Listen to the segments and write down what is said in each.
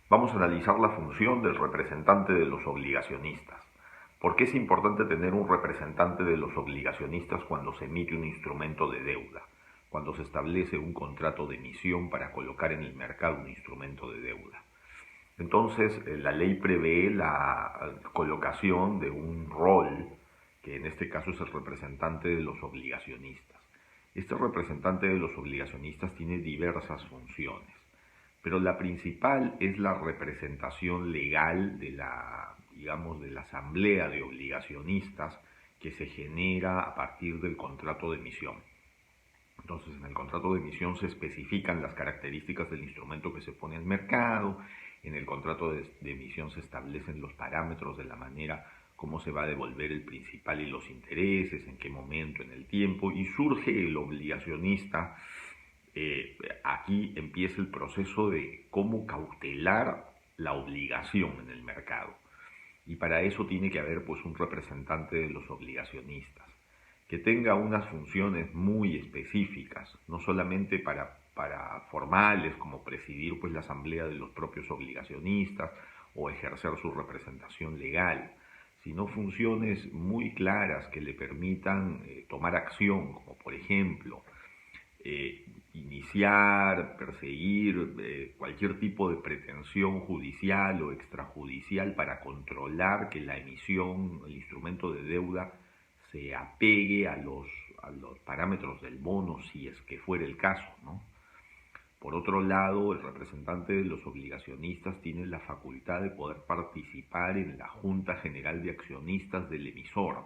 Vamos a analizar la función del representante de los obligacionistas. ¿Por qué es importante tener un representante de los obligacionistas cuando se emite un instrumento de deuda? Cuando se establece un contrato de emisión para colocar en el mercado un instrumento de deuda. Entonces, la ley prevé la colocación de un rol, que en este caso es el representante de los obligacionistas. Este representante de los obligacionistas tiene diversas funciones, pero la principal es la representación legal de de la asamblea de obligacionistas que se genera a partir del contrato de emisión. Entonces, en el contrato de emisión se especifican las características del instrumento que se pone al mercado. En el contrato de emisión se establecen los parámetros de la manera cómo se va a devolver el principal y los intereses, en qué momento, en el tiempo, y surge el obligacionista. Aquí empieza el proceso de cómo cautelar la obligación en el mercado. Y para eso tiene que haber pues un representante de los obligacionistas que tenga unas funciones muy específicas, no solamente para formales como presidir pues la asamblea de los propios obligacionistas o ejercer su representación legal, sino funciones muy claras que le permitan tomar acción, como por ejemplo iniciar, perseguir cualquier tipo de pretensión judicial o extrajudicial para controlar que la emisión, el instrumento de deuda, se apegue a los parámetros del bono, si es que fuera el caso, ¿no? Por otro lado, el representante de los obligacionistas tiene la facultad de poder participar en la Junta General de Accionistas del emisor,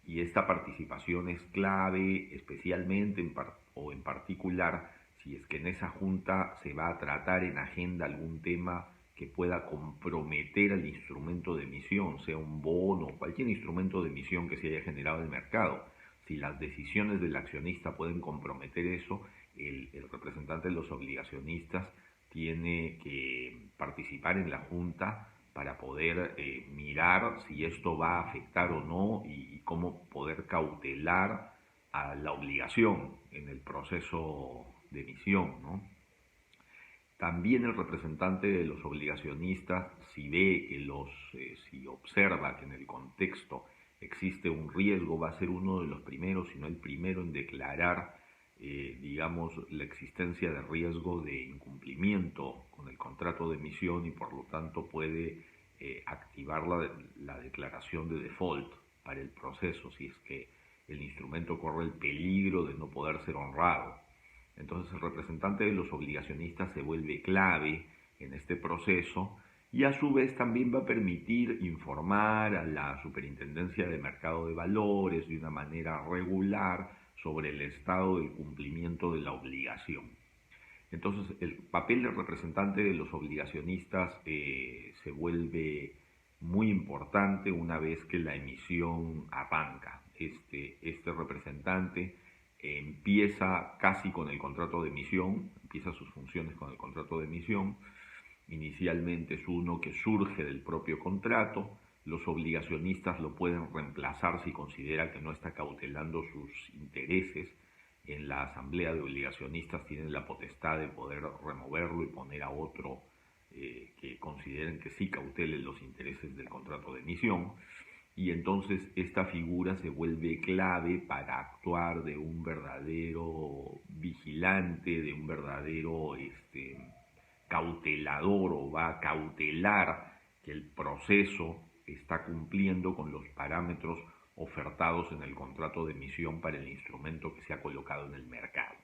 y esta participación es clave, especialmente en particular si es que en esa junta se va a tratar en agenda algún tema que pueda comprometer al instrumento de emisión, sea un bono o cualquier instrumento de emisión que se haya generado en el mercado. Si las decisiones del accionista pueden comprometer eso, el representante de los obligacionistas tiene que participar en la junta para poder mirar si esto va a afectar o no y cómo poder cautelar a la obligación en el proceso de emisión, ¿no? También el representante de los obligacionistas, si ve que si observa que en el contexto existe un riesgo, va a ser uno de los primeros, si no el primero, en declarar, la existencia de riesgo de incumplimiento con el contrato de emisión y por lo tanto puede activar la declaración de default para el proceso si es que el instrumento corre el peligro de no poder ser honrado. Entonces el representante de los obligacionistas se vuelve clave en este proceso y a su vez también va a permitir informar a la Superintendencia de Mercado de Valores de una manera regular sobre el estado del cumplimiento de la obligación. Entonces el papel del representante de los obligacionistas se vuelve muy importante una vez que la emisión arranca. Este representante empieza casi con el contrato de emisión, empieza sus funciones con el contrato de emisión. Inicialmente es uno que surge del propio contrato. Los obligacionistas lo pueden reemplazar si considera que no está cautelando sus intereses. En la asamblea de obligacionistas tienen la potestad de poder removerlo y poner a otro que consideren que sí cautele los intereses del contrato de emisión. Y entonces esta figura se vuelve clave para actuar de un verdadero vigilante, de un verdadero cautelador, o va a cautelar que el proceso está cumpliendo con los parámetros ofertados en el contrato de emisión para el instrumento que se ha colocado en el mercado.